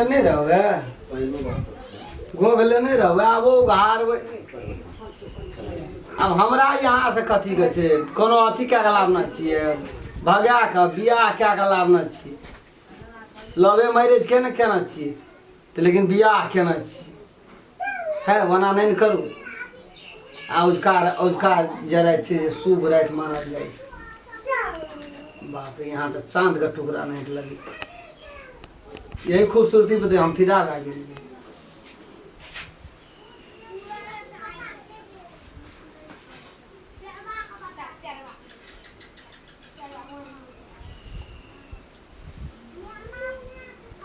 घरे नहीं रहबे गोगले नहीं रहबे अब वो घर अब हमरा यहाँ से कथी के छै कोनो अथी कए के लाबना छियै भगा के बियाह कए के लाबना छियै लवे मैरिज केना केना छियै तऽ लेकिन बियाह केना छियै है ओना नहीं करू आ उजका जरा छै जे शुभ राति मानल जाइ छै बाप रे यहाँ तो चांद का टुकड़ा नहीं लगे यही खूबसूरती पे हम फिदा भए गेलियै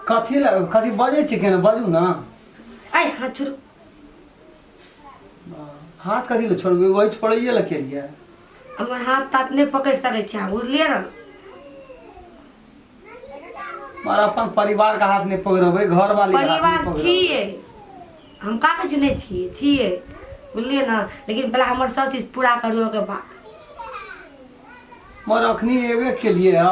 कथी बजे छी केना बाजू ना आई हाथ छोड़ो हाथ कथी ले छोड़बे वही छोड़िए ले के लिए हमर हाथ तात नहीं पकड़ सके छै बुझलिए ना मार अपन परिवार का हाथ नहीं पकड़बै घर वाली परिवार छिए हम का के चुने छिए बुझलिए ना लेकिन पहले हमर सब चीज पूरा करियो के बाद मर अखनी एबे के लिए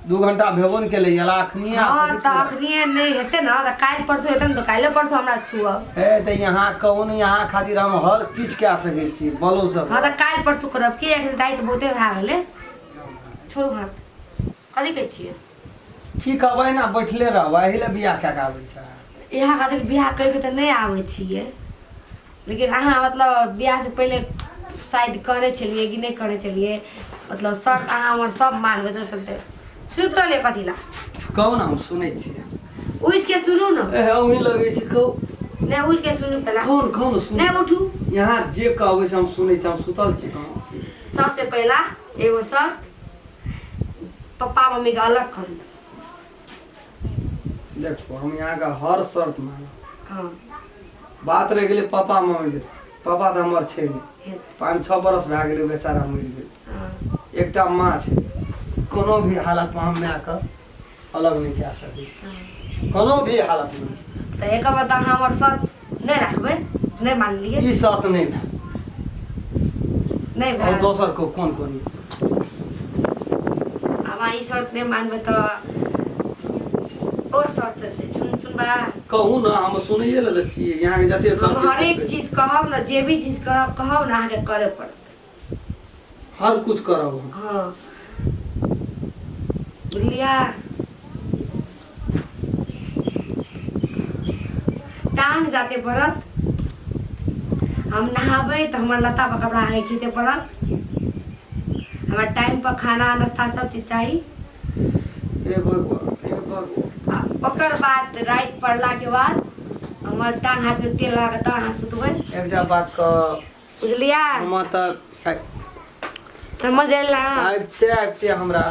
2 घंटा भेबोन के लिए अखनी हां त अखनी नहीं हेते ना त काल परसो हेते न त काले परसो हमरा छुआ ए त यहां कौन यहां खातिर हम हर किछ के सके छी बोलो सब हां त काल परसो करब के एक रात बहुते भा गेले छोड़ू हाथ कथि कहै छियै की कहबै ना बैठले रहबै एही ले बियाह क्या आबै छै यहाँ खातिर बियाह करके त नहीं आबै छियै लेकिन अहाँ मतलब बियाह से पहले शायद करे छलिए कि नहीं करे छलिए मतलब सब अहाँ हमर सब मानबे तो चलते सुत रहले कथि ला कहू ना हम सुनै छी उठ के सुनू ना ए ओही लगे छै कहू नहीं उठ के सुनू पहला कौन सुन नहीं उठू यहाँ जे कहबै से हम सुनै छी हम सुतल छी कहाँ सबसे पहला एगो शर्त पापा मम्मी के अलग करू देखो हम यहाँ का हर शर्त मानब हां बात रह गेलै पापा मम्मी के पापा तो हमर छै नहीं 5-6 बरस भए गेलै बेचारा मरि गेल एकटा माँ छै कोनो भी हालत में हम माँ के अलग नहीं कए सकै कोनो भी हालत में त एक बात हमर शर्त नहीं रखबे नहीं मान लिए ई शर्त नहीं है नहीं और भाई दोसर को कौन अब ई शर्त नहीं मानबे तो और शर्त सब से सुनबा कहू ना हम सुनैए ले छियै यहाँ के जते हम शर्त हर एक चीज कहब ना जे भी चीज कहब ना आके करे पड़त हर कुछ करब हां बुझलिया टांग जाते पड़त हम नहाबे तो हमर लता पर कपड़ा आगे खींचे पड़त हमरा टाइम पर खाना नाश्ता सब चीज चाहिए ए भगवान ओकर बाद रात पड़ला के बाद हमर टांग हाथ में तेल लगा के अहाँ सुतबै एकटा बात क बुझलिया हम त समझ एला आबते हमरा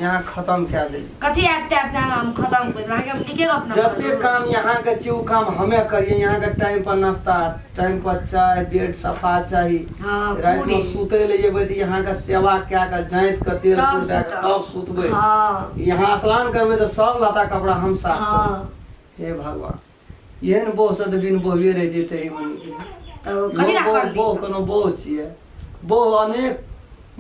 यहाँ खत्म कए दे कथी आबते आबते हम खत्म कर अहाँ के हम टिके अपना जते काम यहाँ के छै उ काम हमें करिए यहाँ के टाइम पर नाश्ता टाइम पर चाय बेड सफा चाहिए हां रात में सुते ले जेबै त यहाँ के सेवा कए के जांत के तेल तब दए के तब सुतबै हां यहाँ स्नान करबै त सब लता कपड़ा हम साफ हां करबै हे भगवान एहन बो से दिन बोहिए रह जेते तो कथी ला कर बो कोनो बो छिए बो अनेक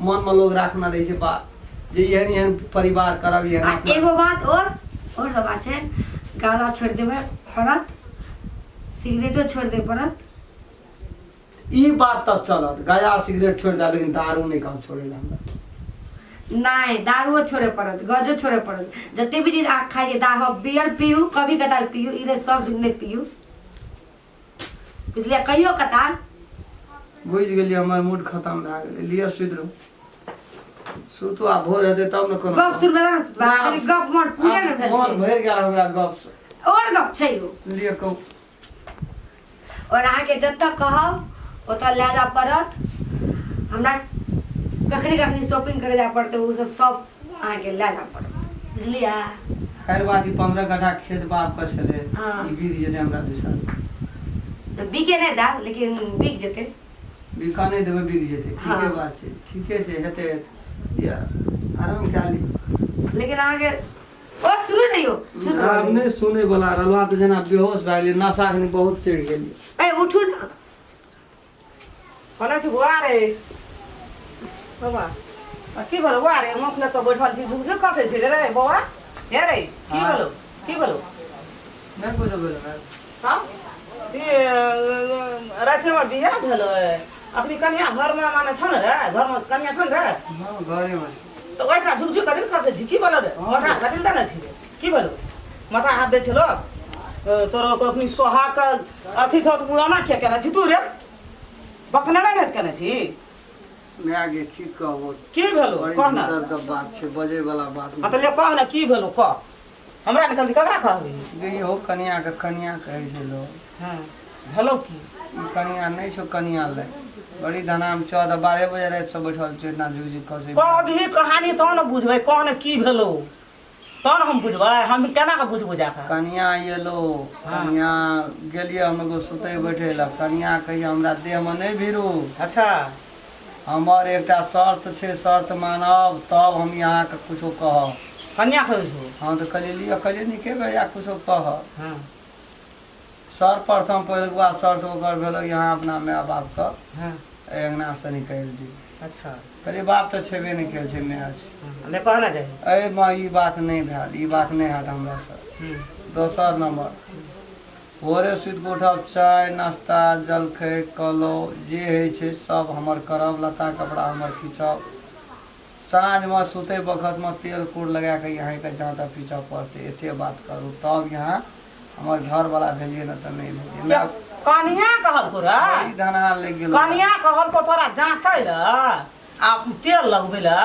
मन में लोग रखना रहे छै बात जे एहन परिवार करब एहन एगो बात और सब बात छै गाड़ा छोड़ देबै पड़त सिगरेटो छोड़ दे पड़त ई बात तक चलत गया सिगरेट छोड़ दे लेकिन दारू नहीं काम छोड़ेला हमरा नहीं दारूओ छोड़े पड़त गजो छोड़े पड़त जते भी चीज आख खाइए दाह बियर पीऊ कभी कदाल पीऊ इरे सब दिन नहीं पीऊ बुझलिए कहियो कतार बुझ गेलिए हमर मूड खत्म भए गेलै लिया सुत रहू सुतू आ भोर हेतै तब न कोनो गप सुनबे ना बाबा गप मोर पूरा न भेल मन भरि गेल हमरा गप से और गप छै हो लिया कहू और अहाँ के जत्ता कहब ओतऽ ले जा पड़त हमरा कखनी शॉपिंग करे जा पड़ते वो सब अहाँ के ले जा पड़त बुझलिया खैर बात ई 15 कट्ठा खेत बाप का छले हाँ। ई बीत जेते हमरा 2 साल बिके नहीं दा लेकिन बिक जेते बिका नहीं देबै बिक जेते ठीके हाँ। बात छै ठीके छै हेतै यार आराम कए ली लेकिन अहाँ के और सुनो नहीं हो आब नहीं सुने वाला रहला त जेना बेहोश भए गेलियै नशा खनि बहुत चढ़ि गेलियै ए उठू ना कोना छै बुआ रे बाबा की बोलो बुआ रे मुख ले तो बैठल छी झुक झुक कसै छै रे बाबा हे रे की बोलो नहीं कुछ बोले मैं हाँ राति में बियाह भेल अपनी कन्या घर में माने छन रे घर में कन्या छन रे हां घरे में तो ओइटा झुकझुक कदिन करछे झिकी बोल रे माथा कदिन देने छी की बोल माथा हाथ दे छलो तोरो कखनी सोहा का अथी थत पुराना के केना छी तू रे बकना नहीं केने छी मैं आगे की कहबो की भेलो कहना सर का बात छे बजे वाला बात मतलब ये कह ना की भेलो कह हमरा ने कभी ककरा कहबी गई हो कन्या कहे छे लोग हां हेलो की ई कन्या नहीं छो कन्या ले बड़ी धनाम 14-12 बजे रात से बैठल छे ना जुजी कसे कभी कहानी तो न बुझबै कौन की भेलो तन हम बुझबै हम केना के बुझबो जाका कन्या येलो कन्या गेलिए हम एगो सुते बैठे ला कन्या कहिए हमरा देह में नहीं भिरू अच्छा हमर एकटा शर्त छे शर्त मानब तब हम यहाँ के कुछो कहब कन्या कहै छौ हाँ तो कहलिए निके भैया कुछो कहब हां सर्वप्रथम पहले बात शर्त ओकर भेलो यहाँ अपना माय बाप का हां अंगना से निकाल दी अच्छा कहलिए बाप तो छेबे नहीं कल छे माय छे ने कहना चाही ए माँ ई बात नहीं भेल ई बात नहीं हैत हमरा से दोसर नंबर भोरे सुति कऽ उठब चाय नाश्ता जलखै कलो जे होइ छै सब हमर करब लत्ता कपड़ा हमर खींचब साँझ में सुते वक्त में तेल कूड़ लगा के यहाँ के जाता पीछा पड़ते एते बात करू तब यहाँ हमर घर वाला भेलिए न तो नहीं भेलिए कन्या कहल को रे ई धना लग गेल कन्या कहल को तोरा जांचै रे आ तेल लगबै ला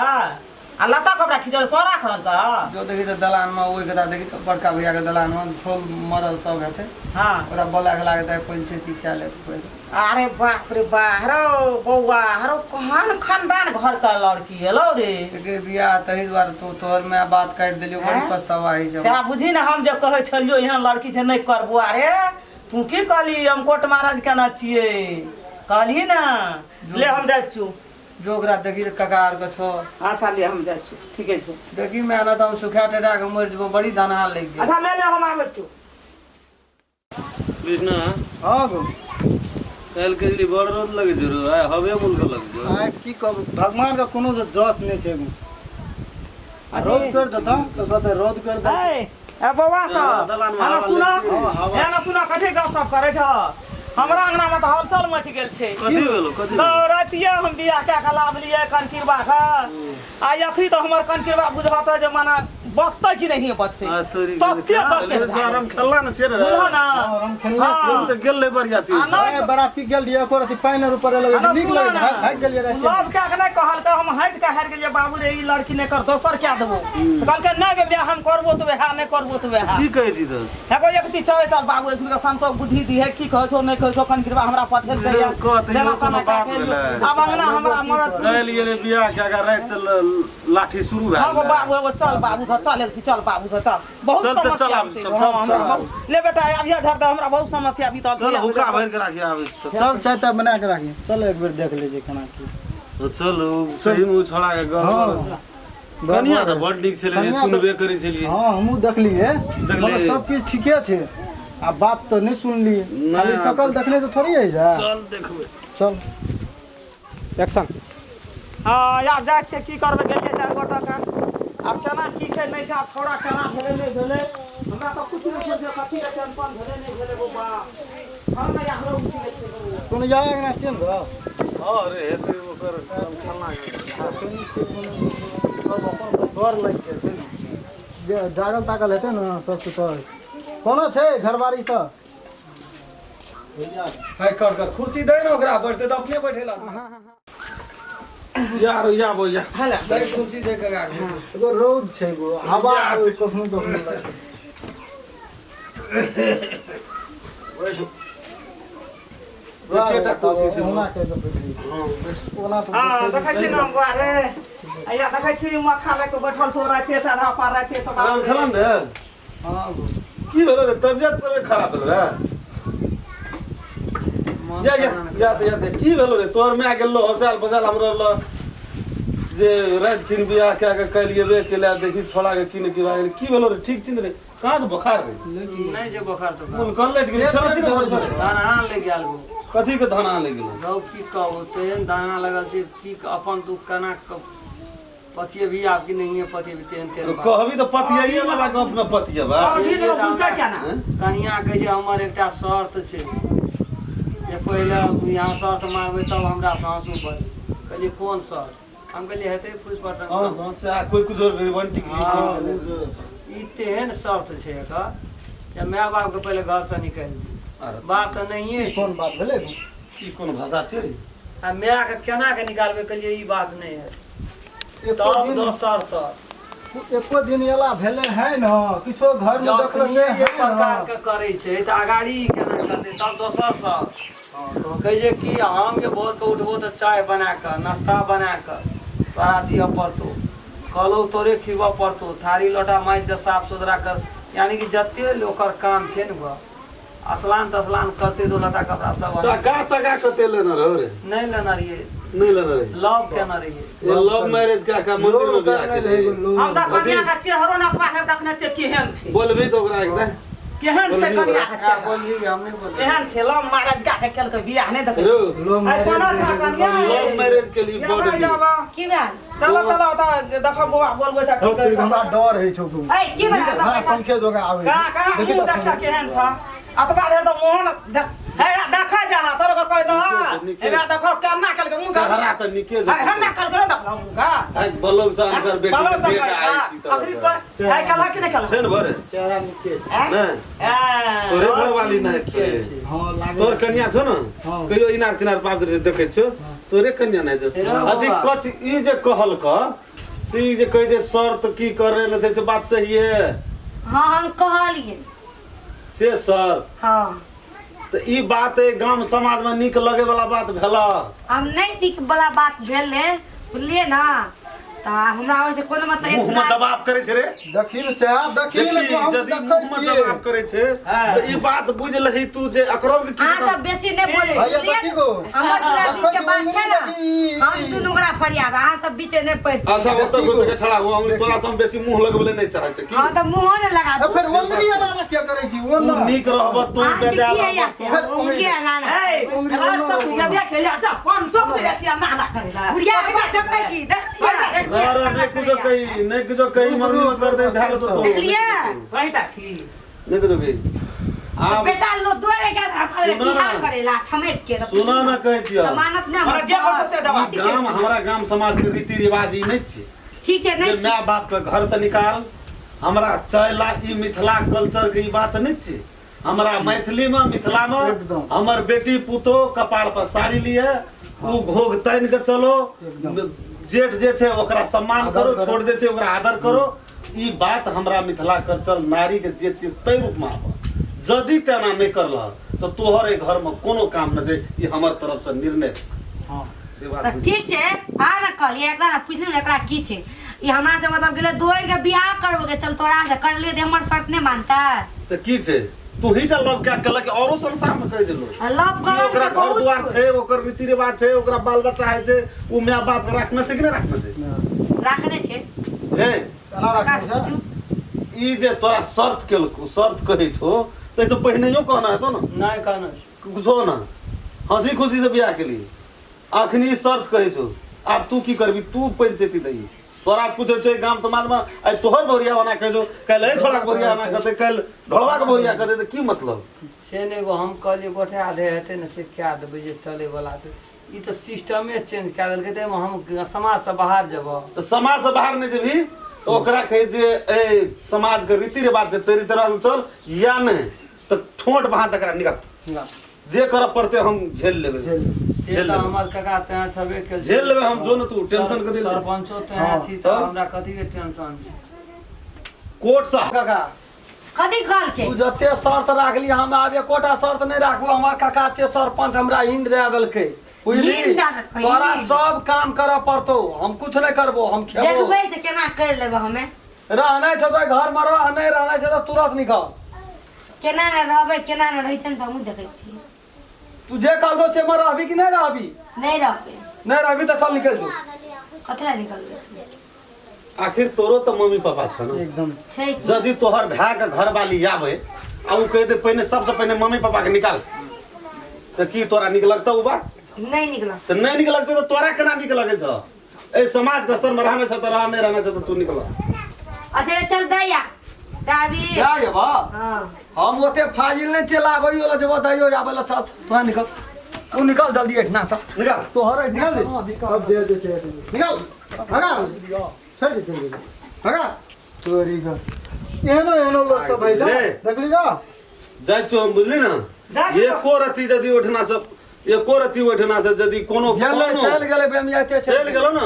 आ लत्ता कपड़ा खींचल तोरा कहल का जो देखी तो दलान में ओई कथा देखी तो बड़का भैया के दलान में छोल मरल सब हेते हां ओकरा बोला के लागत है पंचायती क्या ले कोई अरे बाप रे बाहरो बौआ हरो कहान खानदान घर का लड़की हेलो रे के बियाह तही द्वारा तो तोहर में बात काट देलियो बड़ी पछतावा है जब से बुझी ना हम जब कहै छलियो यहाँ लड़की से नहीं करबो अरे तू की कहली हम कोट महाराज केना छिए कहली ना ले हम जाइ छु जो ओकरा देखी तो ककार के छो हां साली हम जाइ छु ठीक है देखी मैं ना तो हम सुखा टेढ़ा के मर जबो बड़ी दाना लग गई अच्छा ले ले हम आबै छु कृष्णा हाँ गो कल के लिए बड़ रोद लगे जरूर है हवे मुल्क लग जो आय की कहब भगवान का कोनो जस नहीं छै गो आ रोद कर देता तो कहते रोद कर दे ए बौआ सब दलान में हां हवा सुना हवा। ए ना सुना कथि गप सब करे छ हमरा अंगना में तो हलचल मच गेल छै कथी भेलो कथी तो रातिया हम बियाह के लाभ लिए कनकिरबा का आ अखरी तो हमर कनकिरबा बुझबाता जे माना बचता कि नहीं बचते आ तोरी तब के करते आराम खेलला न छे रे बुझा ना हम खेलना हाँ। तो गेल ले बढ़िया थी ए बराती गेल दिए एको रति पाइन ऊपर लगे नीक लगे भाग गेल रे लव के नहीं कहल के हम हट के हार गेलिए बाबू रे ई लड़की ने कर दोसर क्या देबो तो कहल के नहीं बे हम करबो तो वेहा नहीं करबो तो वेहा की कहै छी तो एगो एकती चले चल बाबू इसमें के संतोष बुद्धि दी है की कहै छो नहीं कहै छो कनकिरबा हमरा पठेल दे या कहत ही कोनो बात भेलै अब अंगना हमरा मरद कल ये बियाह के अगर रात से लाठी शुरू हाँ भेल बाबू एगो चल बाबू से चल एकती चल बाबू से चल बहुत चल, चल, समस्या चल, छै। चल, हाँ, चल, हमरा चल। ले बेटा अभी धर दे हमरा बहुत समस्या भी तो चल हुक्का भर के राखी आवे चल चाय ता बना के राखी चल एक बेर देख ले जे केना की तो चलो सही में छोड़ा के हाँ। गल कनिया तो बड़ नीक छले कनिया तो- सुनबे करै छलिए हां हमहु देखलिए देखलिए। सब चीज ठीके छै आ बात तो नहीं सुनली खाली शकल देखने तो थोड़ी है जा चल देखबै चल एक्शन हाँ यार जाए छै की करबै गेलिए 4 गोटा का अब केना की छै नहीं छै आब थोड़ा केना भेले नहीं भेले हमरा तो कुछ नहीं छै कथि के टेंशन भेले नहीं भेले बाबा हम ना यार लोग उठी छै कोनो जाए ना चल रो अरे हेते ओकर खेलना सब अपन डर लग के छै जे जागल ताकल हेते ना सब सुतर कोनो छै घरवारी सब है कर कुर्सी दे ना ओकरा बैठते तो अपने बैठेला यार या बो या हेला दे कुर्सी दे के आगे एगो रौद छै गो हवा कखनो कखनो लागे एकेटा कुर्सी से ओना के तो बैठली ओना तो हां देखै छी ना बारे आया देखै छी मखा लेके बैठल छौ राते से आधा पार राते से आराम खेलन रे हां की भेलो रे तबियत तो खराब भेलो रे या की भेलो रे तोर में गेलो हसाल बसाल हमरो ल जे रात खिन बियाह क्या के कलिए बे केला देखी छोड़ा के किने की बात की भेलो रे ठीक छिन रे कहां से बुखार रे नहीं छै बुखार तो मन कर लेट गेल खेला छी रे दाना ले गेल गो कथी के धाना ले गेलो गौ की कहू तेहन दाना लगल छै की अपन तू केना पतिए भी आपकी नहीं है, पति भी तेन तेन बात। कहबी तो पतियाइए वाला गप न पतियबा अभी तो बुझता क्या ना कनिया कहै छै हमर एकटा शर्त छै जे पहिले यहाँ शर्त मांगबै तब हमरा से आंसू बहे। कहलिए कोन शर्त? हम कहलिए हेतै पुष्पटन। हां से कोई कुछ रिबंटी ई तेहन शर्त छै एकर जे माय बाप के पहिले घर से निकालि दी। बात तो नहिए छै। कोन बात भेलै ई कोन भाषा छै? आ माय के केना के निकालबै? कहलिए ई बात नहीं है। एको तब दिन दोसर शर्त एको दिन एला भेलै है न किछो घर में देखल जखनी नहीं एक है प्रकार न के करे छै त अगाड़ी केना करतै? तब दोसर शर्त कहै छै कि हम जे भोर के उठबो तऽ चाय बना कऽ नाश्ता बना कऽ तोरा दिअ पड़तौ, कहलौ तोरे खिबऽ पड़तौ, थारी लोटा माँजि कऽ साफ सुथरा कर। यानी कि जते ओकर काम छै ने स्नान तस्नान करते दो लता कपड़ा सब टका कते लेना रहो रे? नहीं लेना रहिए, नहीं लेना रे। लव केना रहिए। ये लव मैरिज का मंदिर में बियाह के लिए हम त कन्या का चेहरो न पाहे देखने ते केहन छै। बोलबी तो ओकरा एकदम केहन छै कन्या का क्या चेहरा? बोलली हम नहीं बोल। केहन छै लव मैरिज का के केल के बियाह नहीं देखे। रो आई कोना था कन्या? लव मैरिज के लिए बोर्ड दी की बात? चलो चलो त देखो बुआ बोलबै त तो तेरी हमरा डर है छौ तू ए की बात? हमरा संख्या जोगा आवे का मुंह देखा केहन था? अतबा देर त मोहन है देखा जा तोर को कह दो एबा देखो केना कल के मुंह चेहरा त निके है हम ना कल के देखला मुंह का आज बलोग सान कर बेटी बालो के सब बेटा आई छी तो आखिरी तो है कल कि नहीं कल छन भरे चेहरा निके ना तोरे घर वाली नहीं छे। हां लागे तोर कन्या छो न हाँ। कहियो इनार तिनार पाप देखे छो तोरे कन्या नहीं छो। अथी कथी ई जे कहल क से ई जे कहे जे शर्त की करे न छै से बात सही है हाँ हम कहलिए। से सर हाँ तो ई बात है गांव समाज में निक लगे वाला बात भेला। हम नहीं टिक वाला बात भेले बुझलिए ना तो हमरा ओइसे कोनो मतलब मुंह में जवाब करे छे रे। दखिन से दखिन देखी को हम यदि देखै मुंह में छियै जवाब करे छे तो ई बात बुझ लही तू जे अकरो के हां सब बेसी नहीं बोले भैया देखी गो हमर दूरा बीच के बात छै ना हम दुनु गोरा फरियाब अहाँ सब बीचे नहीं पैस। अच्छा वो तो घुस के ठड़ा हुआ हम तोरा से बेसी मुंह लगबले नहीं चाहे छे की हां तो मुंह ने लगा दो। फिर वंदरी ना क्या करे छी वो तू ना नीक रहब तू आप बेजा की है या से उंगली लाना ए रात तक या बिया के या जा कौन चोक दे छी ना ना करेला बुढ़िया बेटा चक्कै छी देख अरे ने कुछ कही नहीं कुछ कही मंदिर में कर दे झाल तो देख लिया कहिटा छी नहीं कुछ कही तो आप बेटा लो दोरे के हमारे सुनो ना। बिहार करेला छमेट के सुना ना कहे छियो जमानत ना हमरा जे कहो से जवाब गांव हमरा गांव समाज के रीति रिवाज ई नहीं छे ठीक है जे नहीं माँ बाप के घर से निकाल हमरा चला ई मिथिला कल्चर के ई बात नहीं छे। हमरा मैथिली में मिथिला में एकदम। हमर बेटी पुतो कपाड़ पर साड़ी लिए उ घोग तन के चलो जेठ जे छे ओकरा सम्मान आदर करो करो। छोड़ जे छे ओकरा आदर करो। ई बात हमरा मिथिला कल्चर नारी के जे चीज तय रूप में आबो जदि तेना नहीं करला तो तोहर घर में कोनो काम न छै। ई हमर तरफ से निर्णय छै। हां से बात तो बुझ। ठीक छे आ ना कहलिए एकरा ना पूछलू एकरा की छे ई हमरा से मतलब गेले दोड़ के बियाह करबो के चल तोरा से कर ले दे हमर शर्त नहीं मानता तो की छै तू ही टा लव क्या कल के औरो संसार में कह देलो लव कि ओकरा कर घर द्वार छै ओकर रीति रिवाज छै ओकरा बाल बच्चा है छै उ माय बाप के रखना छै कि नहीं रखना छै? राखने छे हे केना का रखै छै पूछू ई जे तोरा शर्त केलको शर्त कहै छो तैसे पहिनेयो कहना है तो ना नहीं कहना कुछो ना हंसी खुशी से बियाह के लिए अखनी शर्त कहै छो। अब तू की करबी तू पंचायती दई तोरा से पूछे छै गांव समाज में आई तोहर बोरिया बना कह जो कल ए छोड़ा के बोरिया बना कहते कल ढोलवा के बोरिया कहते तो की मतलब से नहीं गो हम कहलिए गोठा दे हेतै ने से क्या देबै जे चले वाला छै। ई तो सिस्टमे चेंज कए देलकै ते हम समाज से बाहर जेबो तो समाज से बाहर नहीं जेबी तो ओकरा कहे जे ए समाज के रीति रिवाज से तेरी तरह चल या नहीं तो ठोंट बहा तक निकल जे करब पड़ते हम झेल लेबे से झेल तो लेबै हमर काका तें छबे केल झेल लेबै हम जो न तू टेंशन के दिल सरपंचो तें हाँ, छी तो हाँ। हमरा कथी के टेंशन छै कोर्ट से काका कथी कहल के तू जते शर्त राखली हम आब एकोटा शर्त नहीं राखबो। हमर काका छे सरपंच हमरा हिंड दे देलकै बुझली हिंड दे देलकै, तोरा हिंड। सब काम करऽ पड़तौ हम कुछ नहीं करबो हम खेबो देखबै से केना कर लेबे हमें रहना छै तो घर में रह नहीं रहना छै तो तुरंत निकल। केना न रहबै केना न रहै छै त हमहू देखै छी तू जे कहबो से में रहबी कि नहीं रहबी नहीं रहबै नहीं रहबी तो चल निकल जो। कथला निकलबै आखिर तोरो तो मम्मी पापा छ ना एकदम छै कि यदि तोहर भाई के घर वाली आवे आ उ कह दे पहले सबसे पहले मम्मी पापा के निकाल तो की तोरा निक लगता उ बात नहीं निकलत तो नहीं निक लगते तो तोरा केना निक लगे छ ए समाज के स्तर में रहना छ तो रह, नहीं रहना छ तो तू निकल। अच्छा चल दैया दाबी जा ये बा हां हम ओते फाजिल नहीं चलाबई वाला जब दैयो आबेला छ तू निकल, तू निकल जल्दी हटना सा निकल तोहरे निकाल दे अब दे से निकाल भगा छोड़ दे भगा तोरी का एनो लोग सब भाई देखली जा जाय छो हम बुझली ना जा ये को रति जदी उठना सब ये को रति उठना से जदी कोनो चल गेले बेमियाते चल गेलो ना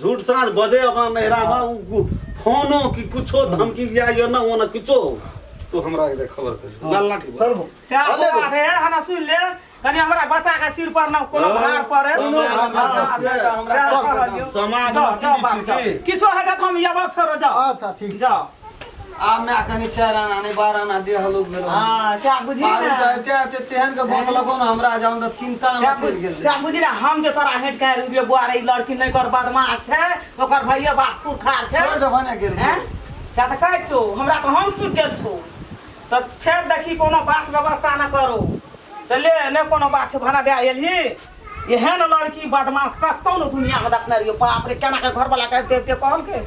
झूठ साँझ बजे अपना नहरा में फोनो की कुछो धमकी जाइयो ना वो ना कुछो तू हमरा के खबर कर लाल लाठी चल श्याम बात है हना सुन ले कनी हमरा बच्चा का सिर पर ना कोनो भार पड़े समाज किछो है तो हम याबा फेरो जाओ अच्छा ठीक जाओ आ मैं कनी 4 आना नहीं 12 आना दे हलो मेरो हां श्याम बुझी मारू ना जाते तेहन के बोत लगो ना हमरा जाऊं त चिंता में पड़ गेल श्याम बुझी ना हम जे तोरा हेट के रुपये बुआरे लड़की नहीं कर बदमाश है ओकर भैया बाप पुरखार छै छोड़ दे भने गेल हैं क्या त कहै छो हमरा तो हम सुन गेल छो तब फेर देखी कोनो बात व्यवस्था ना करो त ले ने कोनो बात छै भना दे एलही एहन लड़की बदमाश कतौ न दुनिया में देखने रहियो बाप रे केना के घर वाला कहते कहल के